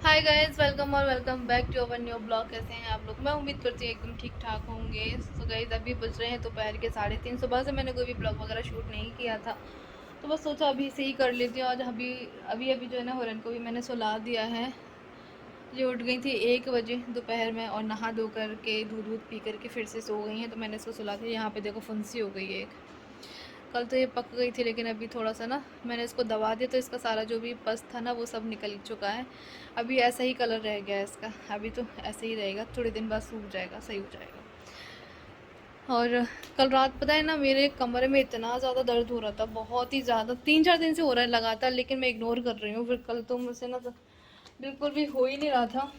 हाय guys, welcome और welcome back to our new blog. कैसे हैं आप लोग? मैं उम्मीद करती हूँ एकदम ठीक ठाक होंगे। तो गाइस अभी बज रहे हैं दोपहर के 3:30। सुबह से मैंने कोई भी ब्लॉग वगैरह शूट नहीं किया था, तो बस सोचा अभी से ही कर लेती हूँ। आज अभी अभी अभी जो है ना, हुरन को भी मैंने सुला दिया है। ये उठ गई थी 1 बजे दोपहर में और नहा धो करके दूध दूध पी करके फिर से सो गई हैं, तो मैंने इसको सुला दिया। यहाँ पे देखो फुंसी हो गई है एक। कल तो ये पक गई थी, लेकिन अभी थोड़ा सा ना मैंने इसको दबा दिया, तो इसका सारा जो भी पस था ना वो सब निकल चुका है। अभी ऐसा ही कलर रह गया है इसका, अभी तो ऐसे ही रहेगा, थोड़े दिन बाद सूख जाएगा, सही हो जाएगा। और कल रात पता है ना, मेरे कमरे में इतना ज़्यादा दर्द हो रहा था, बहुत ही ज़्यादा, 3-4 दिन से हो रहा है लगातार, लेकिन मैं इग्नोर कर रही हूँ। फिर कल तो मुझसे ना तो बिल्कुल भी हो ही नहीं रहा था।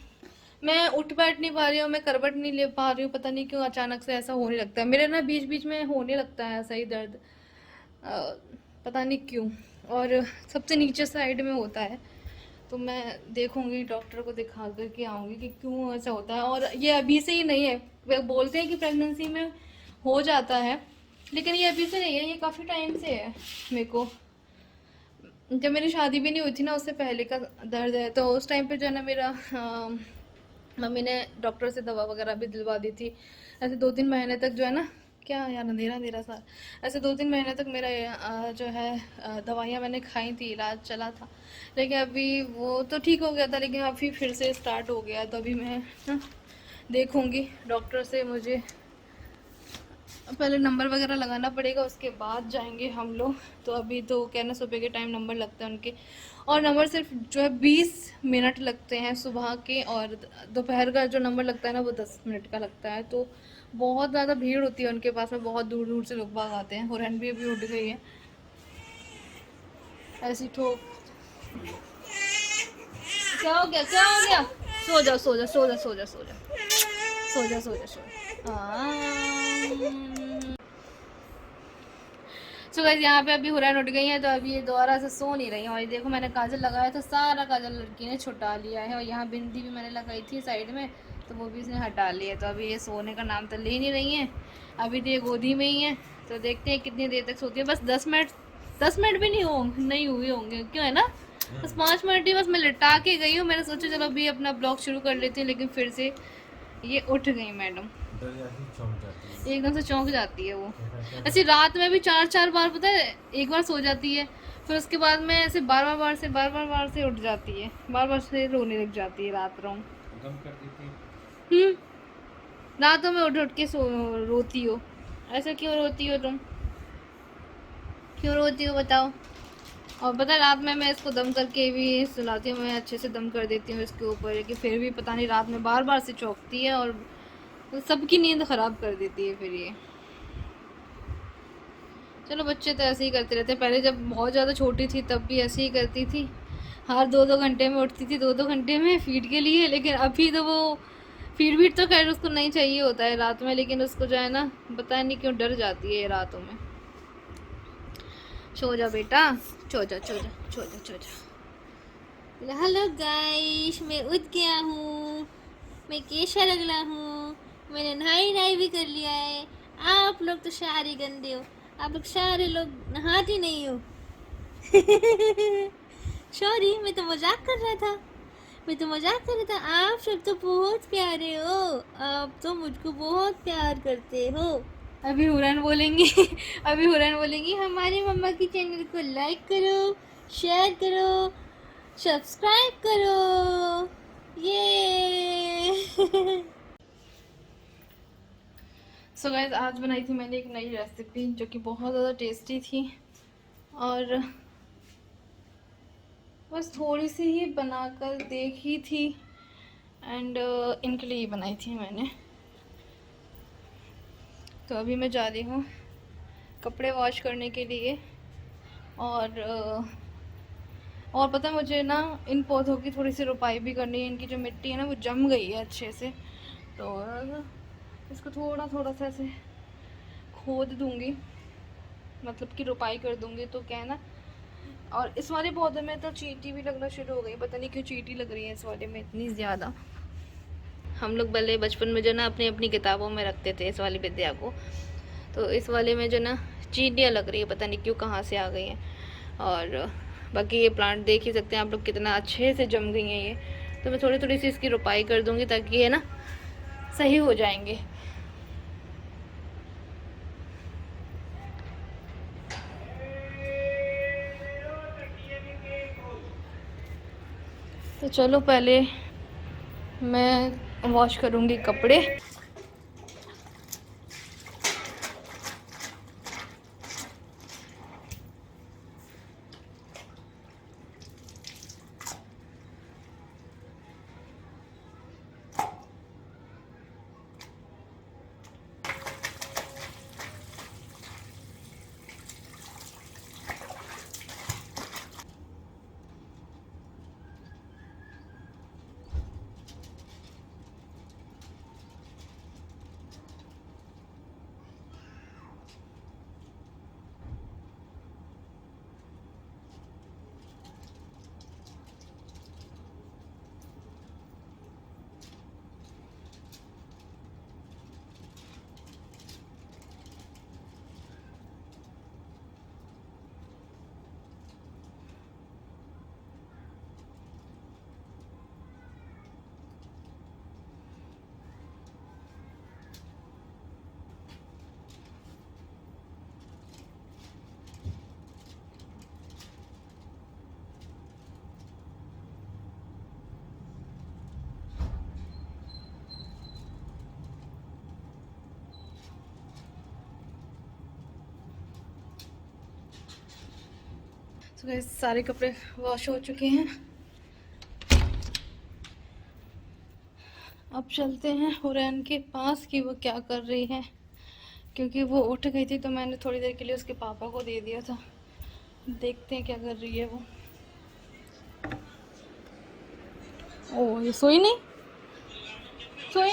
मैं उठ बैठ नहीं पा रही हूँ, मैं करवट नहीं ले पा रही हूँ, पता नहीं क्यों अचानक से ऐसा होने लगता है मेरे ना, बीच बीच में होने लगता है ऐसा ही दर्द। अ, पता नहीं क्यों। और सबसे नीचे साइड में होता है, तो मैं देखूंगी, डॉक्टर को दिखा कर के आऊँगी कि क्यों ऐसा होता है। और ये अभी से ही नहीं है, वे बोलते हैं कि प्रेगनेंसी में हो जाता है, लेकिन ये अभी से नहीं है, ये काफ़ी टाइम से है मेरे को। जब मेरी शादी भी नहीं हुई थी ना, उससे पहले का दर्द है। तो उस टाइम पे जो है ना मेरा मम्मी ने डॉक्टर से दवा वगैरह भी दिलवा दी थी। ऐसे 2-3 महीने तक जो है ना, क्या यार अंधेरा अंधेरा सा, ऐसे 2-3 महीने तक मेरा जो है दवाइयाँ मैंने खाई थी, इलाज चला था। लेकिन अभी वो तो ठीक हो गया था, लेकिन अभी फिर से स्टार्ट हो गया। तो अभी मैं ना देखूंगी डॉक्टर से, मुझे पहले नंबर वगैरह लगाना पड़ेगा, उसके बाद जाएंगे हम लोग। तो अभी तो क्या ना, सुबह के टाइम नंबर लगता है उनके, और नंबर सिर्फ जो है 20 मिनट लगते हैं सुबह के, और दोपहर का जो नंबर लगता है ना वो 10 मिनट का लगता है। तो बहुत ज़्यादा भीड़ होती है उनके पास में, बहुत दूर दूर से लोग बाग आते हैं। हुरैन भी अभी उठ गई है ऐसी ठोक। क्या हो गया, क्या हो गया? सो जा सो जा सो जा सो जा सो जा सो जा सो जा सो जा। सो गाइस यहाँ पे अभी हुरैन उठ गई है, तो अभी ये दोबारा से सो नहीं रही है। और ये देखो, मैंने काजल लगाया था, सारा काजल लड़की ने छुटा लिया है। और यहाँ बिंदी भी मैंने लगाई थी साइड में, तो वो भी इसने हटा लिया। तो अभी ये सोने का नाम तो ले नहीं रही है, अभी तो ये गोदी में ही है। तो देखते हैं कितनी देर तक सोती है। बस 10 मिनट, 10 मिनट भी नहीं हुए होंगे, क्यों है ना, बस 5 मिनट ही। बस मैं लिटा के गई हूँ, मैंने सोचा चलो अभी अपना ब्लॉग शुरू कर लेती हूँ, लेकिन फिर से ये उठ गई मैडम। एकदम से चौंक जाती है वो। ऐसी रात में भी 4-4 बार, पता है, एक बार सो जाती है, फिर उसके बाद में ऐसे बार बार से उठ जाती है, बार बार से रोने लग जाती है रात रो। हम्म। रातों में उठ उठ के रोती हो। ऐसा क्यों रोती हो तुम? क्यों रोती हो बताओ? और पता है, रात में मैं इसको दम करके भी सुलाती हूँ, मैं अच्छे से दम कर देती हूँ इसके ऊपर, लेकिन फिर भी पता नहीं रात में बार बार से चौंकती है, और सबकी नींद खराब कर देती है फिर ये। चलो, बच्चे तो ऐसे ही करते रहते हैं। पहले जब बहुत ज़्यादा छोटी थी तब भी ऐसे ही करती थी, हर 2-2 घंटे में उठती थी, 2-2 घंटे में फीड के लिए। लेकिन अभी तो वो फीड तो खैर उसको नहीं चाहिए होता है रात में, लेकिन उसको जो है ना, पता नहीं क्यों डर जाती है रातों में। सो जा बेटा, सो जा सो जा सो जा सो जा। हेलो गाइस, मैं उठ गया हूँ, मैं कैसा लग रहा हूँ? मैंने नहाई भी कर लिया है। आप लोग तो सारे गंदे हो, आप लोग सारे लोग नहाते नहीं हो। सॉरी, मैं तो मजाक कर रहा था, मैं तो मजाक कर रहा था। आप सब तो बहुत प्यारे हो, आप तो मुझको बहुत प्यार करते हो। अभी हुरैन बोलेंगी अभी हुरैन बोलेंगी, हमारी मम्मा की चैनल को लाइक करो, शेयर करो, सब्सक्राइब करो, ये। सो गाइस, आज बनाई थी मैंने एक नई रेसिपी, जो कि बहुत ज़्यादा टेस्टी थी। और बस थोड़ी सी ही बनाकर देखी थी, एंड इनके लिए ही बनाई थी मैंने। तो अभी मैं जा रही हूँ कपड़े वॉश करने के लिए। और और पता है, मुझे ना इन पौधों की थोड़ी सी रुपाई भी करनी है। इनकी जो मिट्टी है ना वो जम गई है अच्छे से, तो इसको थोड़ा थोड़ा सा ऐसे खोद दूंगी, मतलब कि रुपाई कर दूंगी, तो क्या है ना। और इस वाले पौधे में तो चींटी भी लगना शुरू हो गई, पता नहीं क्यों चींटी लग रही है इस वाले में इतनी ज़्यादा। हम लोग पहले बचपन में जो ना अपनी अपनी किताबों में रखते थे इस वाली विद्या को, तो इस वाले में जो ना चींटियाँ लग रही है, पता नहीं क्यों कहाँ से आ गई हैं। और बाकी ये प्लांट देख ही सकते हैं आप लोग, कितना अच्छे से जम गई हैं ये। तो मैं थोड़ी थोड़ी सी इसकी रुपाई कर दूंगी ताकि ये ना सही हो जाएंगे। तो चलो पहले मैं वॉश करूंगी कपड़े। तो गाइस सारे कपड़े वॉश हो चुके हैं। अब चलते हैं हुरैन के पास कि वो क्या कर रही है, क्योंकि वो उठ गई थी तो मैंने थोड़ी देर के लिए उसके पापा को दे दिया था। देखते हैं क्या कर रही है वो। ओ ये सोई नहीं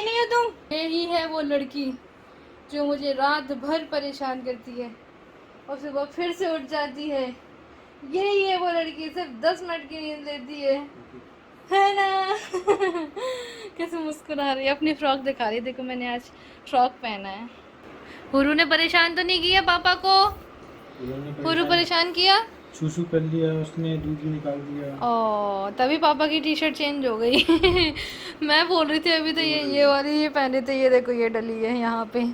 है तुम? यही है वो लड़की जो मुझे रात भर परेशान करती है और सुबह फिर से उठ जाती है। यही है वो लड़की, सिर्फ 10 मिनट की नींद लेती है ना? कैसे मुस्कुरा रही है, अपनी फ्रॉक दिखा रही है। देखो मैंने आज फ्रॉक पहना है। हुरू ने परेशान तो नहीं किया पापा को? हुरू परेशान किया? सुसु कर लिया उसने, दूध निकाल दिया। ओ तभी पापा की टी शर्ट चेंज हो गई। मैं बोल रही थी अभी तो ये वाली ये पहने थे, ये देखो ये डली है यहाँ पे।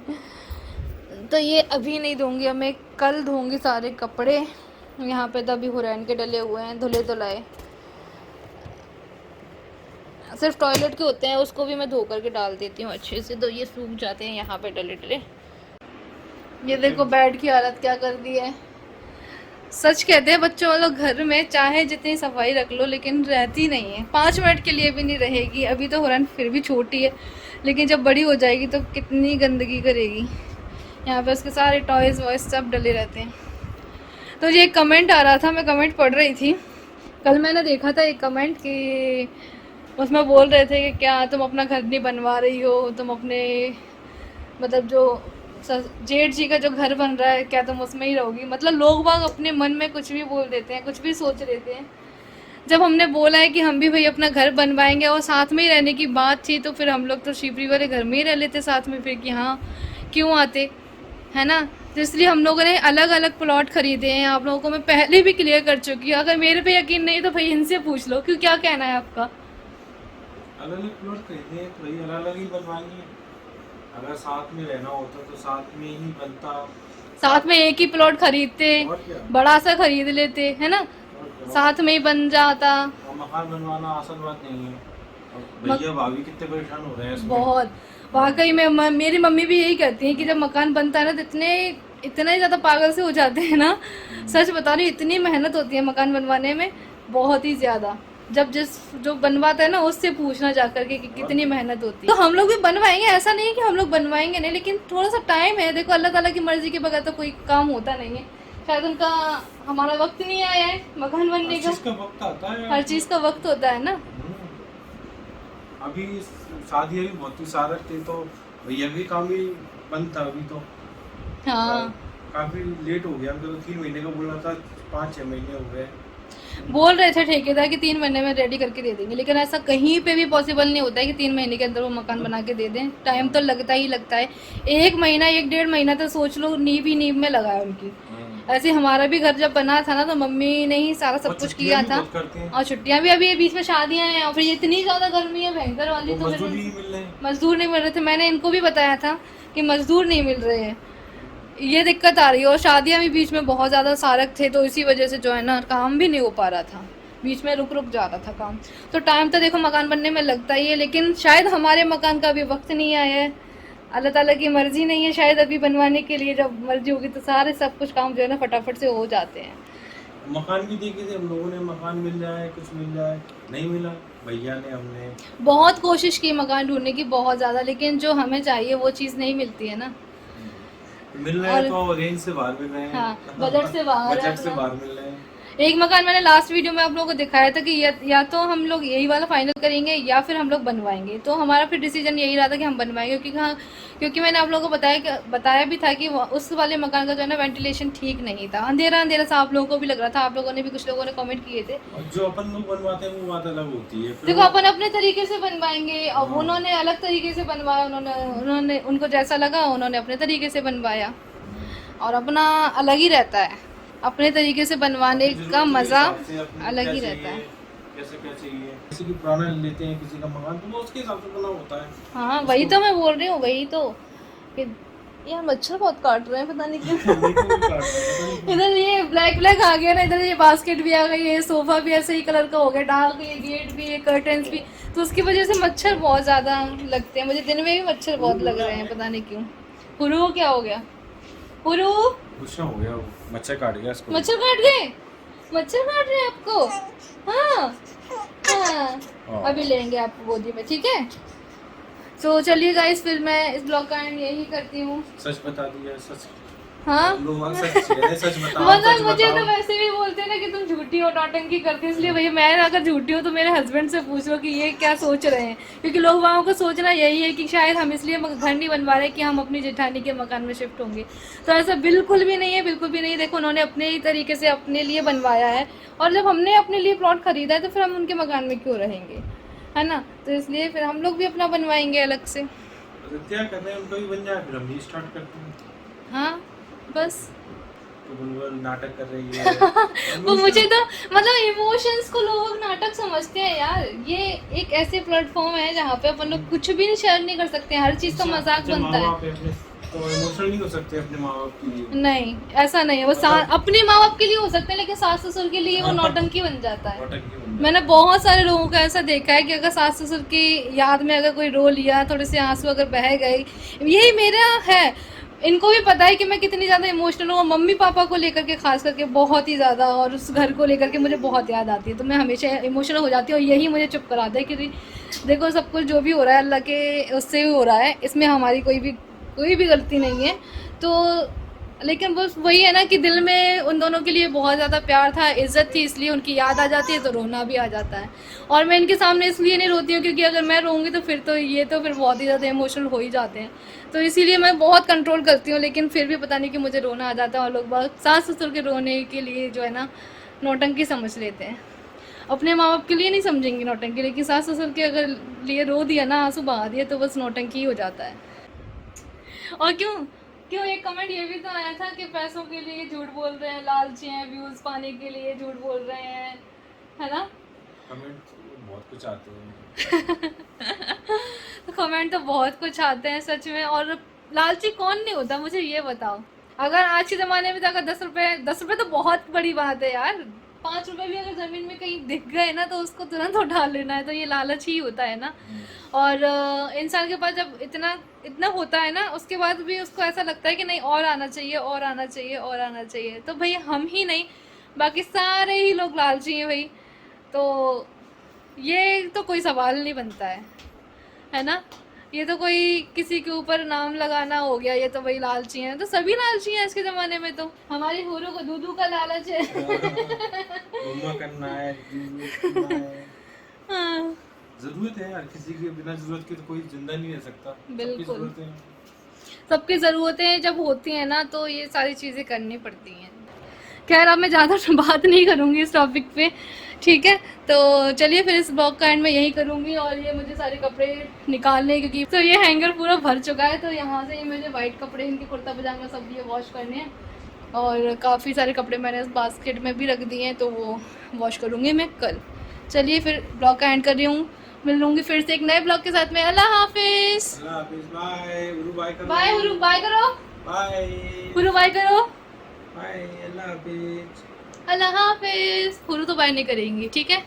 तो ये अभी नहीं धोंगी, अब मैं कल धोंगी सारे कपड़े। यहाँ पे तभी हुरैन के डले हुए हैं, धुले धुलाए। सिर्फ टॉयलेट के होते हैं, उसको भी मैं धो करके डाल देती हूँ अच्छे से, तो ये सूख जाते हैं यहाँ पे डले डले। ये देखो बेड की हालत क्या कर दी है। सच कहते हैं बच्चों वालों, घर में चाहे जितनी सफाई रख लो लेकिन रहती नहीं है, 5 मिनट के लिए भी नहीं रहेगी। अभी तो हुरैन फिर भी छोटी है, लेकिन जब बड़ी हो जाएगी तो कितनी गंदगी करेगी। यहाँ पे उसके सारे टॉयज़ वॉयज़ सब डले रहते हैं। तो ये एक कमेंट आ रहा था, मैं कमेंट पढ़ रही थी। कल मैंने देखा था एक कमेंट कि उसमें बोल रहे थे कि क्या तुम अपना घर नहीं बनवा रही हो, तुम अपने मतलब जो जेठ जी का जो घर बन रहा है क्या तुम उसमें ही रहोगी? मतलब लोग बाग अपने मन में कुछ भी बोल देते हैं, कुछ भी सोच लेते हैं। जब हमने बोला है कि हम भी भाई अपना घर बनवाएंगे और साथ में ही रहने की बात थी, तो फिर हम लोग तो शिवरी वाले घर में ही रह लेते साथ में, फिर कि हाँ क्यों आते, है ना? तो इसलिए हम लोगों ने अलग अलग प्लॉट खरीदे हैं। आप लोगों को मैं पहले भी क्लियर कर चुकी हूँ, अगर मेरे पे यकीन नहीं तो भाई इनसे पूछ लो। क्यों, क्या कहना है आपका? अलग अलग प्लॉट खरीदे हैं तो भाई अलग अलग ही बनवाएंगे। अगर साथ में रहना होता तो साथ में ही बनता, साथ में एक ही प्लॉट खरीदते, बड़ा सा खरीद लेते, है ना? साथ में ही बन जाता। मकान बनवाना आसान बात नहीं है। भैया भाभी कितने परेशान हो रहे हैं इसमें। बहुत, वाकई में मेरी मम्मी भी यही कहती है कि जब मकान बनता है ना तो इतना ही ज़्यादा पागल से हो जाते हैं ना। सच बता रही हूँ, इतनी मेहनत होती है मकान बनवाने में, बहुत ही ज़्यादा। जब जो बनवाता है ना उससे पूछना जा करके कि कितनी मेहनत होती है। तो हम लोग भी बनवाएंगे, ऐसा नहीं है कि हम लोग बनवाएंगे नहीं, लेकिन थोड़ा सा टाइम है। देखो अल्लाह ताला की मर्जी के बगैर तो कोई काम होता नहीं है। शायद उनका हमारा वक्त नहीं आया है मकान बनने का। वक्त आता है, हर चीज़ का वक्त होता है ना। अभी शादी अभी बहुत ही सारा थे तो भैया भी काम ही बंद था अभी तो। हाँ काफी लेट हो गया, तो 3 महीने का बोला था, 5-6 महीने हो गए। बोल रहे थे ठेकेदार कि 3 महीने में रेडी करके दे देंगे, लेकिन ऐसा कहीं पे भी पॉसिबल नहीं होता है कि 3 महीने के अंदर वो मकान बना के दे दें। टाइम तो लगता ही लगता है। 1 महीना 1-1.5 महीना तो सोच लो नींव ही नींव में लगा है उनकी। ऐसे हमारा भी घर जब बना था ना तो मम्मी ने ही सारा सब और कुछ छुट्टियां किया भी था। बहुत करते हैं। और छुट्टियां भी अभी बीच में शादियां हैं और फिर ये इतनी ज़्यादा गर्मी है भयंकर वाली, तो मजदूर फिर नहीं मिल रहे हैं। मजदूर नहीं मिल रहे थे। मैंने इनको भी बताया था कि मजदूर नहीं मिल रहे हैं, ये दिक्कत आ रही है। और शादियां भी बीच में बहुत ज़्यादा सारक थे तो इसी वजह से जो है ना काम भी नहीं हो पा रहा था, बीच में रुक रुक जा रहा था काम। तो टाइम तो देखो मकान बनने में लगता ही है, लेकिन शायद हमारे मकान का अभी वक्त नहीं आया है, अल्लाह ताला की मर्जी नहीं है शायद अभी बनवाने के लिए। जब मर्जी होगी तो सारे सब कुछ काम जो है ना फटाफट से हो जाते हैं। मकान भी देखे थे हम लोगों ने, मकान मिल जाए कुछ मिल जाए, नहीं मिला। भैया ने हमने बहुत कोशिश की मकान ढूंढने की, बहुत ज़्यादा, लेकिन जो हमें चाहिए वो चीज़ नहीं मिलती है ना। मिल रहे हैं और तो रेंज से बाहर मिल रहे हैं। हाँ, बजट से बाहर है बजट से अपना। बाहर मिल रहे हैं। एक मकान मैंने लास्ट वीडियो में आप लोगों को दिखाया था कि या तो हम लोग यही वाला फाइनल करेंगे या फिर हम लोग बनवाएंगे। तो हमारा फिर डिसीजन यही रहा था कि हम बनवाएंगे, क्योंकि हाँ, क्योंकि मैंने आप लोगों को बताया भी था कि उस वाले मकान का जो है ना वेंटिलेशन ठीक नहीं था, अंधेरा अंधेरा सा आप लोगों को भी लग रहा था। आप लोगों ने भी, कुछ लोगों ने कमेंट किए थे। और जो अपन लोग बनवाते हैं वो बात अलग होती है। देखो अपन अपने तरीके से बनवाएंगे, अब उन्होंने अलग तरीके से बनवाया, उन्होंने उनको जैसा लगा उन्होंने अपने तरीके से बनवाया, और अपना अलग ही रहता है, अपने तरीके से बनवाने का मज़ा अलग ही रहता है। कैसे क्या चाहिए, किसी की पुराना लेते हैं किसी का मकान, तो वो उसके हिसाब से बना होता है। हाँ वही तो मैं बोल रही हूँ, वही तो कि यार मच्छर बहुत काट रहे हैं पता नहीं क्यों। इधर ये ब्लैक ब्लैक आ गया ना, इधर ये बास्केट भी आ गई है, सोफा भी ऐसे ही कलर का हो गया डार्क, ये गेट भी, ये कर्टन्स भी, तो उसकी वजह से मच्छर बहुत ज़्यादा लगते हैं मुझे। दिन में भी मच्छर बहुत लग रहे हैं पता नहीं क्यों। हुरू क्या हो गया? हुरू गुस्सा हो गया, वो मच्छर काट गया इसको। मच्छर काट गए? मच्छर काट रहे हैं आपको? हाँ हाँ, अभी लेंगे आपको गोदी में, ठीक है। तो चलिए गाइस, फिर मैं इस ब्लॉग का एंड यही करती हूँ। सच बता दिया, सच। हाँ सच है, सच बताओ। मतलब सच मुझे बताओ। तो वैसे भी बोलते हैं ना कि तुम झूठी हो, नौटंकी करती हो, इसलिए भैया मैं अगर झूठी हूँ तो मेरे हस्बैंड से पूछो कि ये क्या सोच रहे हैं, क्योंकि लोग वहाँ को सोचना यही है कि शायद हम इसलिए घर नहीं बनवा रहे कि हम अपनी जेठानी के मकान में शिफ्ट होंगे। तो ऐसा बिल्कुल भी नहीं है, बिल्कुल भी नहीं। देखो उन्होंने अपने ही तरीके से अपने लिए बनवाया है, और जब हमने अपने लिए प्लॉट खरीदा है तो फिर हम उनके मकान में क्यों रहेंगे, है ना। तो इसलिए फिर हम लोग भी अपना बनवाएंगे अलग से। क्या कर रहे हैं, उनका भी बन जाए फिर हम भी स्टार्ट करते हैं। हाँ बस तो बुलबुल नाटक कर रही है। वो मुझे तो मतलब इमोशंस को लोग नाटक समझते हैं यार। ये एक ऐसे प्लेटफॉर्म है जहाँ पे अपन लोग कुछ भी शेयर नहीं कर सकते हैं, हर चीज़ का मजाक बनता है। तो इमोशनल नहीं हो सकते अपने माँ बाप के लिए। नहीं ऐसा नहीं है, वो अपने माँ बाप के लिए हो सकते हैं, लेकिन सास ससुर के लिए वो नौटंकी बन जाता है। मैंने बहुत सारे लोगों का ऐसा देखा है कि अगर सास ससुर की याद में अगर कोई रो लिया, थोड़े से आंसू अगर बह गए, यही मेरा है। इनको भी पता है कि मैं कितनी ज़्यादा इमोशनल हूँ, मम्मी पापा को लेकर के खास करके बहुत ही ज़्यादा, और उस घर को लेकर के मुझे बहुत याद आती है, तो मैं हमेशा इमोशनल हो जाती हूँ। और यही मुझे चुप कराता है कि देखो सब कुछ जो भी हो रहा है अल्लाह के उससे भी हो रहा है, इसमें हमारी कोई भी गलती नहीं है। तो लेकिन बस वही है ना कि दिल में उन दोनों के लिए बहुत ज़्यादा प्यार था, इज़्ज़त थी, इसलिए उनकी याद आ जाती है तो रोना भी आ जाता है। और मैं इनके सामने इसलिए नहीं रोती हूँ क्योंकि अगर मैं रोऊंगी तो फिर फिर बहुत ही ज़्यादा इमोशनल हो ही जाते हैं, तो इसीलिए मैं बहुत कंट्रोल करती हूँ। लेकिन फिर भी पता नहीं कि मुझे रोना आ जाता है, और लोग बहुत सास ससुर के रोने के लिए जो है ना नौटंकी समझ लेते हैं। अपने माँ बाप के लिए नहीं समझेंगे नौटंकी, लेकिन सास ससुर के अगर लिए रो दिया ना, आंसू बहा दिया, तो बस नौटंकी ही हो जाता है। और क्यों एक कमेंट ये भी तो आया था कि पैसों के लिए झूठ बोल रहे हैं, लालची हैं, व्यूज पाने के लिए झूठ बोल रहे हैं, है ना। कमेंट बहुत कुछ आते हैं। तो कमेंट तो बहुत कुछ आते हैं सच में। और लालची कौन नहीं होता, मुझे ये बताओ। अगर आज के ज़माने में तो अगर 10 रुपये तो बहुत बड़ी बात है यार। 5 रुपये भी अगर ज़मीन में कहीं दिख गए ना तो उसको तुरंत उठा लेना है, तो ये लालच ही होता है ना। और इंसान के पास जब इतना होता है ना, उसके बाद भी उसको ऐसा लगता है कि नहीं और आना चाहिए, और आना चाहिए, और आना चाहिए। तो भाई हम ही नहीं, बाकी सारे ही लोग लालची हैं भाई। तो ये तो कोई सवाल नहीं बनता है ना। ये तो कोई किसी के ऊपर नाम लगाना हो गया, ये तो भाई लालची हैं, तो सभी लालची हैं आज के ज़माने में। तो हमारी हुरू को दूधू का लालच है। करना है, हाँ जरूरत है यार, किसी के बिना जरूरत के तो कोई जिंदा नहीं रह सकता। बिल्कुल, सबकी ज़रूरतें जब होती हैं ना तो ये सारी चीज़ें करनी पड़ती हैं। खैर अब मैं ज़्यादा बात नहीं करूँगी इस टॉपिक पे, ठीक है। तो चलिए फिर इस ब्लॉग का एंड मैं यही करूँगी। और ये मुझे सारे कपड़े निकालने, क्योंकि तो ये हैंगर पूरा भर चुका है, तो यहाँ से ये मुझे वाइट कपड़े, इनके कुर्ता पजामा सब ये वॉश करने हैं। और काफ़ी सारे कपड़े मैंने इस बास्केट में भी रख दिए हैं, तो वो वॉश करूँगी मैं कल। चलिए फिर ब्लॉग का एंड कर रही हूँ, मिल लूँगी फिर से एक नए ब्लॉग के साथ में। अल्लाह हाफिज़। अल्लाह हाफिज़, बाय गुरु, बाय करो, बाय गुरु, बाय करो बाय गुरु, बाय करो। बाय, अल्लाह हाफिज़। अल्लाह हाफिज़। गुरु तो बाय नहीं करेंगी, ठीक है।